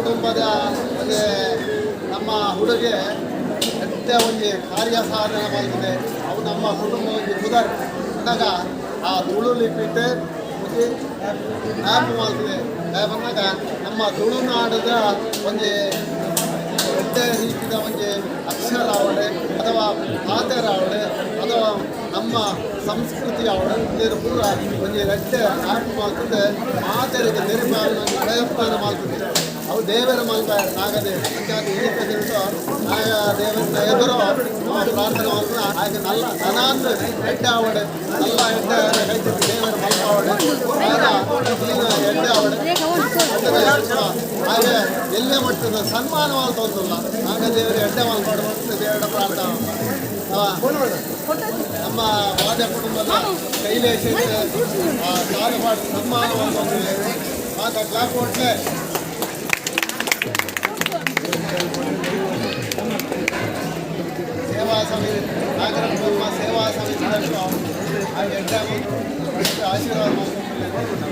ಕುಟುಂಬದ ಒಂದು ನಮ್ಮ ಹುಡುಗೆ ಎಡ್ಡ ಒಂದು ಕಾರ್ಯ ಸಾಧನೆ ಮಾಡಿದೆ. ಅವು ನಮ್ಮ ಕುಟುಂಬ ಒಂದು ಸುಧಾರ ಅಂದಾಗ ಆ ತುಳುಲಿಪಿಟ್ಟು ಒಂದು ಆ್ಯಪ್ ಮಾಡ್ತಿದೆ. ಆ್ಯಪ್ ಅಂದಾಗ ನಮ್ಮ ತುಳುನಾಡದ ಒಂದು ದೊಡ್ಡ ರೀತಿಯ ಒಂದು ಅಕ್ಷರ ಅವಡೆ ಅಥವಾ ಪಾತ್ರ ಅವಡೆ ಅಥವಾ ನಮ್ಮ ಸಂಸ್ಕೃತಿ ಅವಡೆ ಇದರ ಪೂರ ಒಂದು ರೆಡ್ಡ ಆ್ಯಪ್ ಮಾಡ್ತಿದ್ದೆ ಮಾತೆರಿಗೆ ನಿರ್ಮಾಣ ಪ್ರಯತ್ನ ಮಾಡ್ತಿದ್ದೆ. ಅವು ದೇವರ ಮಲ್ಕ ನಾಗದೇ ಅಂಚಾಗಿ ಈಗಿಟ್ಟು ನಾಗ ದೇವರ ಎದುರು ಪ್ರಾರ್ಥನೆ ಮಾಡ್ತಾರೆ. ಹಾಗೆ ನಲ್ಲ ನನಾಂದು ಎಡ್ಡ ಅವಡೆ ನಲ್ಲ ಎಡ್ಡ ಕೈತಿದ್ದು ದೇವರ ಮಲ್ಕ ಅವಡೆ ಎಡ್ಡ ಅವಡೆ ಹಾಗೆ ಎಲ್ಲೇ ಮಟ್ಟದ ಸನ್ಮಾನ ಮಾಡ್ತೋದಿಲ್ಲ ನಾಗ ದೇವರ ಎಡ್ಡ ಮಾಡ್ಕೊಂಡು ದೇವರ ಪ್ರಾರ್ಥನೆ ನಮ್ಮ ವಾದ ಕುಟುಂಬದ ಕೈಲೇಶ ಕಾಲಪಾಡು ಸನ್ಮಾನ ಮಾಡ್ಕೊಂಡು ಮಾತ ಕ್ಲಾಪ್ ಕೊಟ್ಟರೆ ಸೇವಾ ಸಮಿತಿ ನಾಗರ ಕುಟುಂಬ ಸೇವಾ ಸಮಿತಿ ಹಾಗೆ ಆಶೀರ್ವಾದ ಫೋಟೋ